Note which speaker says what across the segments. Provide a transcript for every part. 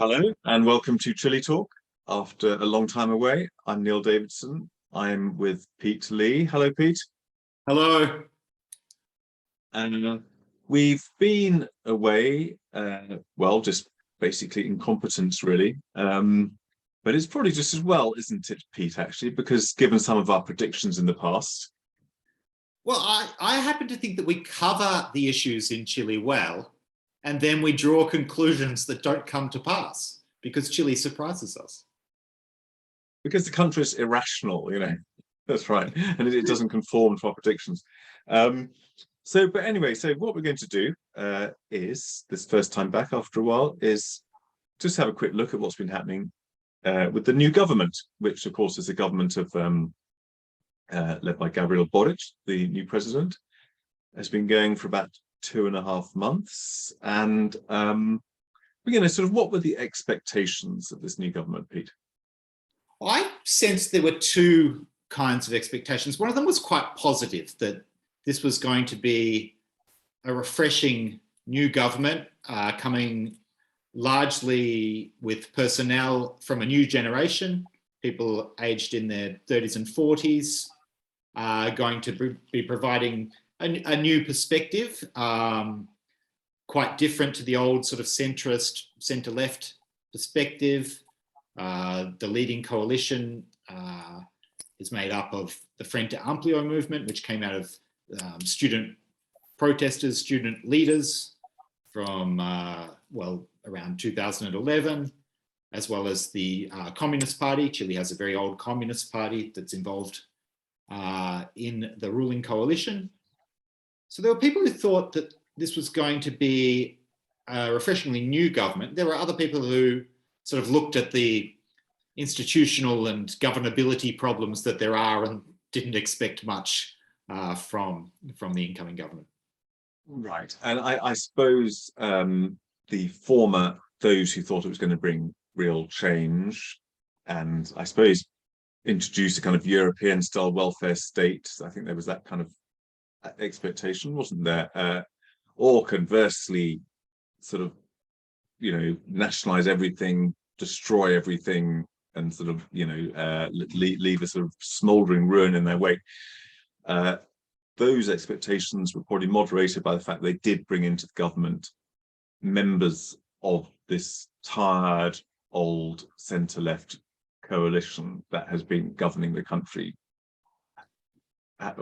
Speaker 1: Hello and welcome to Chile Talk. After a long time away, I'm Neil Davidson. I'm with Pete Lee. Hello, Pete.
Speaker 2: Hello.
Speaker 1: And we've been away, just basically incompetence, really. But it's probably just as well, isn't it, Pete, actually, because given some of our predictions in the past.
Speaker 2: Well, I happen to think that we cover the issues in Chile well, and then we draw conclusions that don't come to pass because Chile surprises us.
Speaker 1: Because the country is irrational, That's right. And it doesn't conform to our predictions. But anyway, what we're going to do is, this first time back after a while, is just have a quick look at what's been happening with the new government, which, of course, is a government of led by Gabriel Boric, the new president. Has been going for about 2.5 months. And what were the expectations of this new government, Pete?
Speaker 2: Well, I sensed there were two kinds of expectations. One of them was quite positive, that this was going to be a refreshing new government coming largely with personnel from a new generation, people aged in their 30s and 40s, going to be providing a new perspective, quite different to the old sort of centrist, centre-left perspective. The leading coalition is made up of the Frente Amplio movement, which came out of student protesters, student leaders from, around 2011, as well as the Communist Party. Chile has a very old Communist Party that's involved in the ruling coalition. So there were people who thought that this was going to be a refreshingly new government. There were other people who sort of looked at the institutional and governability problems that there are and didn't expect much from the incoming government.
Speaker 1: Right. And I suppose the former, those who thought it was going to bring real change and I suppose introduce a kind of European style welfare state. I think there was that kind of expectation, wasn't there? Or conversely, sort of, nationalize everything, destroy everything, and sort of, leave a sort of smouldering ruin in their wake. Those expectations were probably moderated by the fact they did bring into the government members of this tired, old centre-left coalition that has been governing the country, that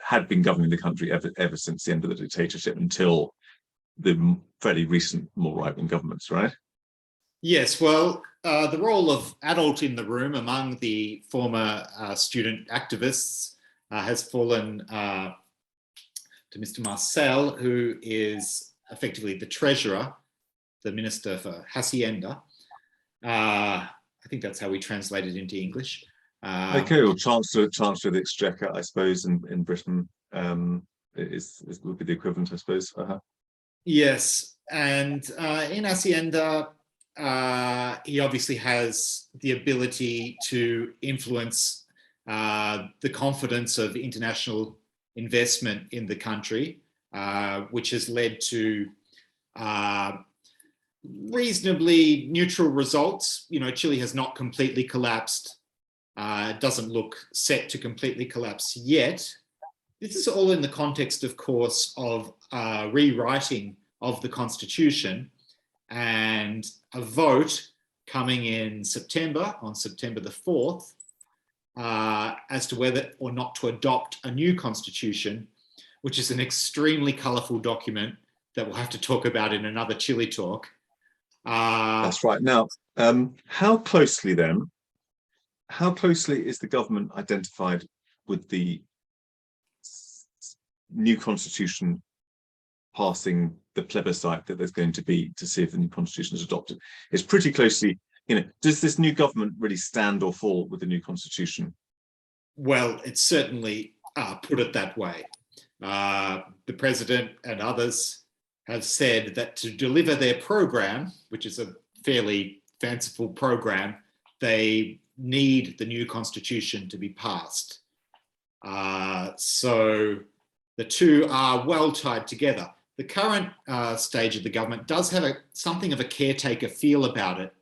Speaker 1: had been governing the country ever since the end of the dictatorship until the fairly recent, more right-wing governments, right?
Speaker 2: Yes, well, the role of adult in the room among the former student activists has fallen to Mr. Marcel, who is effectively the treasurer, the minister for Hacienda. I think that's how we translate it into English.
Speaker 1: Okay, well, Chancellor of the Exchequer, I suppose, in Britain would be the equivalent, I suppose.
Speaker 2: Yes, and in Hacienda, he obviously has the ability to influence the confidence of international investment in the country, which has led to reasonably neutral results. Chile has not completely collapsed. It doesn't look set to completely collapse yet. This is all in the context, of course, of rewriting of the constitution and a vote coming in September, on September the 4th, as to whether or not to adopt a new constitution, which is an extremely colourful document that we'll have to talk about in another Chile talk.
Speaker 1: That's right. Now, how closely is the government identified with the new constitution passing the plebiscite that there's going to be to see if the new constitution is adopted? It's pretty closely, does this new government really stand or fall with the new constitution?
Speaker 2: Well, it's certainly put it that way. The president and others have said that to deliver their program, which is a fairly fanciful program, they need the new constitution to be passed. So the two are well tied together. the current stage of the government does have something of a caretaker feel about it,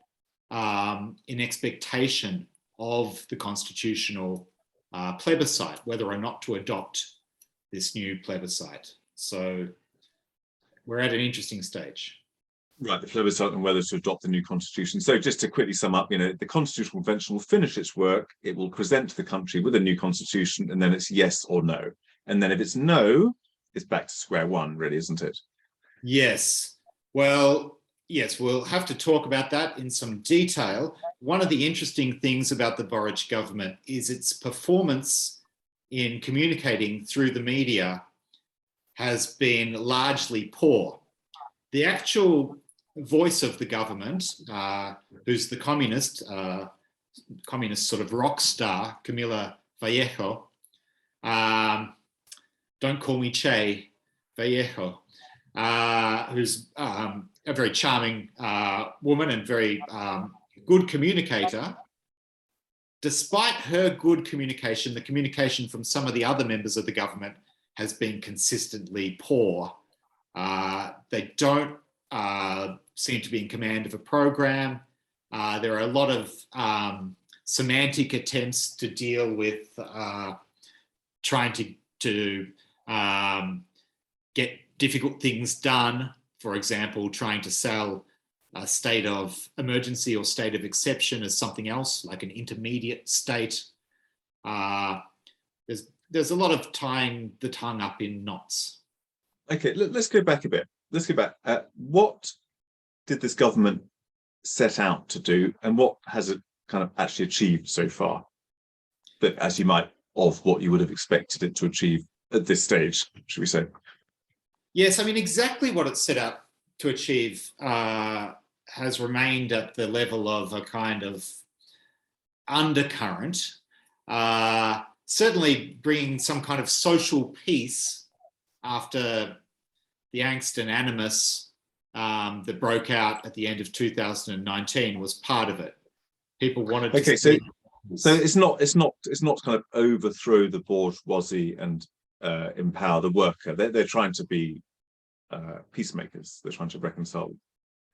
Speaker 2: in expectation of the constitutional plebiscite, whether or not to adopt this new plebiscite. So we're at an interesting stage.
Speaker 1: Right, the plebiscite on whether to adopt the new constitution. So just to quickly sum up, the Constitutional Convention will finish its work. It will present the country with a new constitution, and then it's yes or no. And then if it's no, it's back to square one, really, isn't it?
Speaker 2: Yes. Well, yes, we'll have to talk about that in some detail. One of the interesting things about the Boric government is its performance in communicating through the media has been largely poor. The actual voice of the government, who's the communist sort of rock star, Camila Vallejo, don't call me Che, Vallejo, who's a very charming woman and very good communicator. Despite her good communication, the communication from some of the other members of the government has been consistently poor. They don't seem to be in command of a program. There are a lot of semantic attempts to deal with trying to get difficult things done. For example, trying to sell a state of emergency or state of exception as something else, like an intermediate state. There's a lot of tying the tongue up in knots.
Speaker 1: Okay, let's go back a bit. Let's go back. What did this government set out to do, and what has it kind of actually achieved so far? That, as you might, of what you would have expected it to achieve at this stage, should we say?
Speaker 2: Yes, I mean, exactly what it set out to achieve has remained at the level of a kind of undercurrent. Certainly bringing some kind of social peace after the angst and animus that broke out at the end of 2019 was part of it. People wanted to.
Speaker 1: Okay, so it's not kind of overthrow the bourgeoisie and empower the worker. They're trying to be peacemakers. They're trying to reconcile.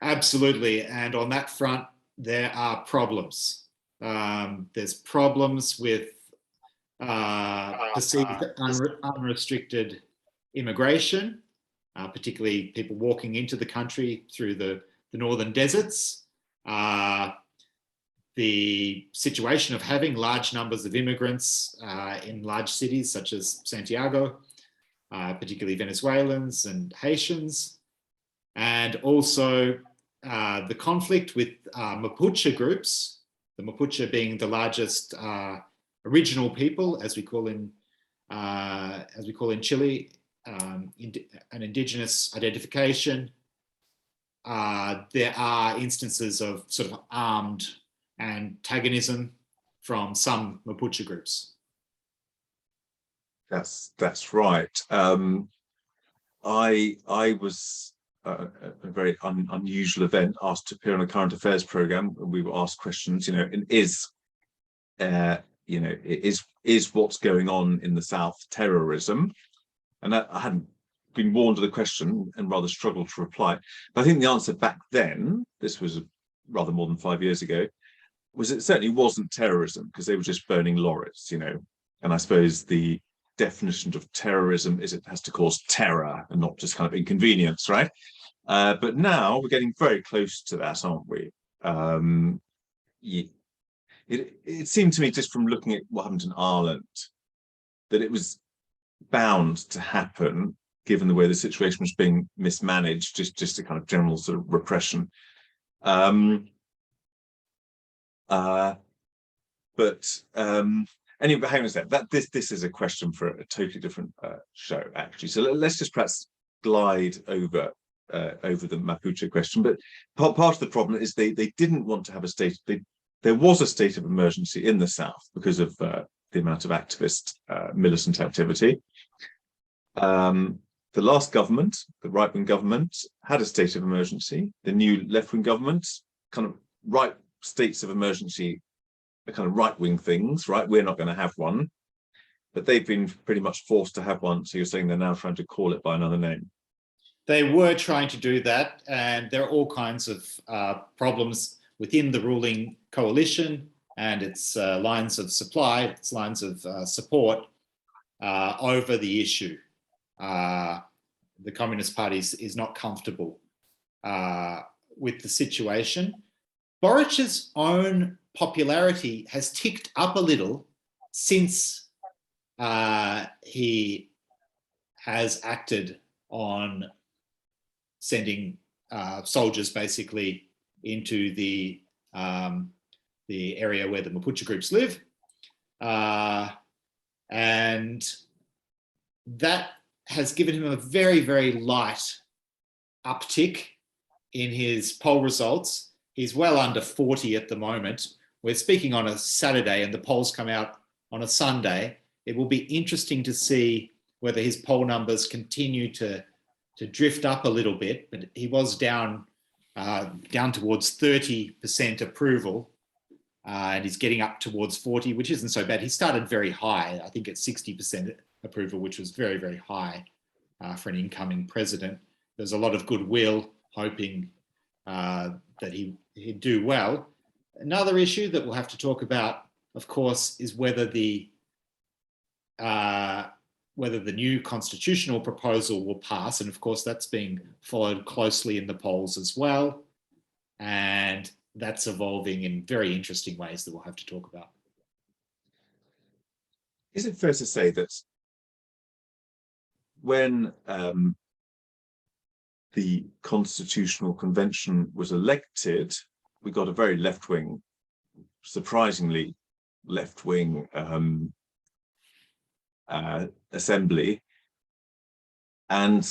Speaker 2: Absolutely, and on that front, there are problems. There's problems with perceived unrestricted immigration, particularly people walking into the country through the northern deserts. The situation of having large numbers of immigrants in large cities such as Santiago, particularly Venezuelans and Haitians, and also the conflict with Mapuche groups, the Mapuche being the largest original people, as we call in Chile, an indigenous identification. There are instances of sort of armed antagonism from some Mapuche groups.
Speaker 1: That's right. I was a very unusual event, asked to appear on a current affairs program. We were asked questions, and is what's going on in the South terrorism? And I hadn't been warned of the question and rather struggled to reply. But I think the answer back then, this was rather more than 5 years ago, was it certainly wasn't terrorism, because they were just burning lorries, And I suppose the definition of terrorism is it has to cause terror and not just kind of inconvenience, right? But now we're getting very close to that, aren't we? It seemed to me, just from looking at what happened in Ireland, that it was bound to happen, given the way the situation was being mismanaged, just a kind of general sort of repression. Anyway, hang on a second. This is a question for a totally different show, actually. So let's just perhaps glide over the Mapuche question. But part of the problem is they didn't want to have a state. There was a state of emergency in the South because of the amount of activist militant activity. The last government, the right-wing government, had a state of emergency. The new left-wing government, kind of right states of emergency, the kind of right-wing things, right? We're not going to have one, but they've been pretty much forced to have one. So you're saying they're now trying to call it by another name.
Speaker 2: They were trying to do that, and there are all kinds of problems within the ruling coalition and its lines of supply, its lines of support over the issue. The Communist Party is not comfortable with the situation. Boric's own popularity has ticked up a little since he has acted on sending soldiers basically into the area where the Mapuche groups live. And that has given him a very, very light uptick in his poll results. He's well under 40 at the moment. We're speaking on a Saturday and the polls come out on a Sunday. It will be interesting to see whether his poll numbers continue to drift up a little bit, but he was down towards 30% approval, and he's getting up towards 40, which isn't so bad. He started very high, I think at 60% approval, which was very, very high for an incoming president. There's a lot of goodwill, hoping that he'd do well. Another issue that we'll have to talk about, of course, is whether the new constitutional proposal will pass. And of course, that's being followed closely in the polls as well. And that's evolving in very interesting ways that we'll have to talk about.
Speaker 1: Is it fair to say that when the Constitutional Convention was elected, we got a very left-wing, surprisingly left-wing assembly, and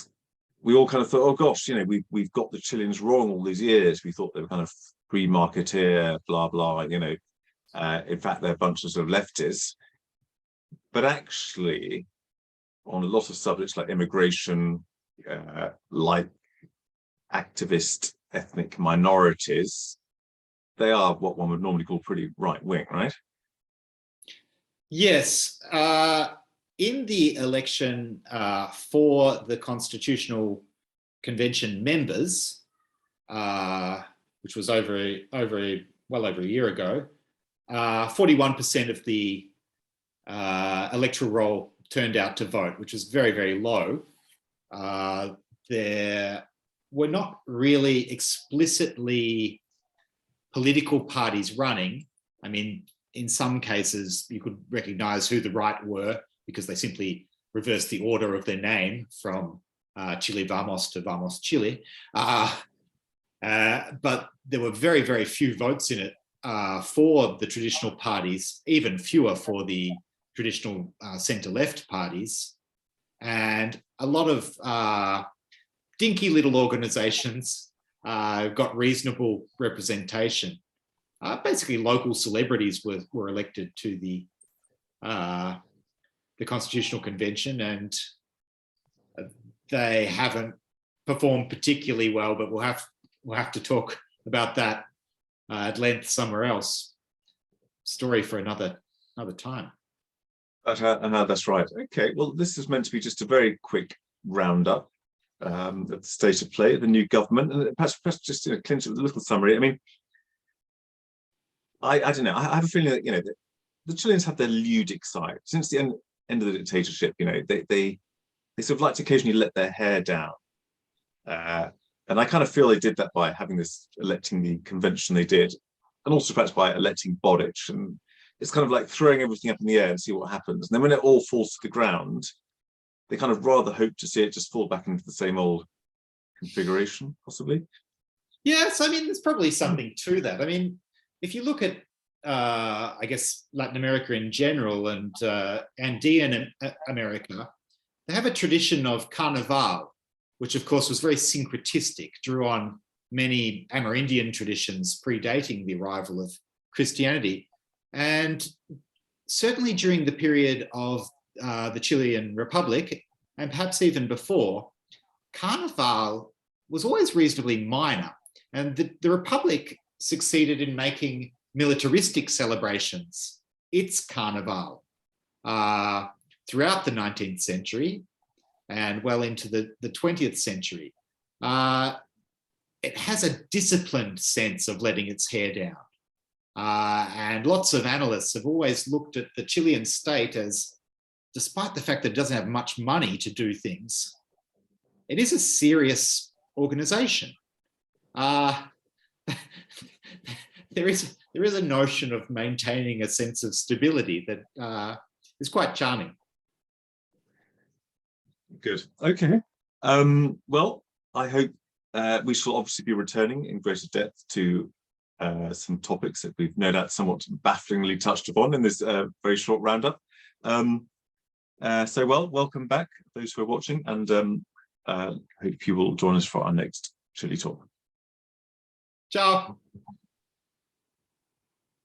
Speaker 1: we all kind of thought, oh gosh, you know, we've got the Chileans wrong all these years. We thought they were kind of free marketeer, blah blah. You know, in fact, they're a bunch of sort of leftists. But actually, on a lot of subjects like immigration, like activist ethnic minorities, they are what one would normally call pretty right-wing, right?
Speaker 2: Yes. In the election for the Constitutional Convention members, which was well over a year ago, 41% of the electoral roll turned out to vote, which was very, very low. There were not really explicitly political parties running. I mean, in some cases, you could recognize who the right were because they simply reversed the order of their name from Chile Vamos to Vamos Chile. But there were very, very few votes in it for the traditional parties, even fewer for the traditional centre-left parties. And a lot of dinky little organisations got reasonable representation. Basically, local celebrities were elected to the Constitutional Convention, and they haven't performed particularly well. But we'll have to talk about that at length somewhere else. Story for another time.
Speaker 1: That's right. Okay. Well, this is meant to be just a very quick roundup of the state of play, the new government, and perhaps just clinch it with a little summary. I mean, I don't know. I have a feeling that, you know, the Chileans have their ludic side since the end of the dictatorship. You know, they sort of like to occasionally let their hair down, and I kind of feel they did that by electing the convention they did, and also perhaps by electing Boric. And it's kind of like throwing everything up in the air and see what happens. And then when it all falls to the ground, they kind of rather hope to see it just fall back into the same old configuration, possibly.
Speaker 2: Yes, I mean, there's probably something to that. I mean, if you look at, I guess, Latin America in general and Andean America, they have a tradition of Carnival, which of course was very syncretistic, drew on many Amerindian traditions predating the arrival of Christianity. And certainly during the period of the Chilean Republic, and perhaps even before, Carnival was always reasonably minor. And the Republic succeeded in making militaristic celebrations its Carnival throughout the 19th century and well into the 20th century. it has a disciplined sense of letting its hair down. And lots of analysts have always looked at the Chilean state as, despite the fact that it doesn't have much money to do things, it is a serious organization. There is a notion of maintaining a sense of stability that is quite charming.
Speaker 1: Good. Okay. Well, I hope we shall obviously be returning in greater depth to some topics that we've no doubt somewhat bafflingly touched upon in this very short roundup. So, welcome back, those who are watching, and hope you will join us for our next Chile talk.
Speaker 2: Ciao.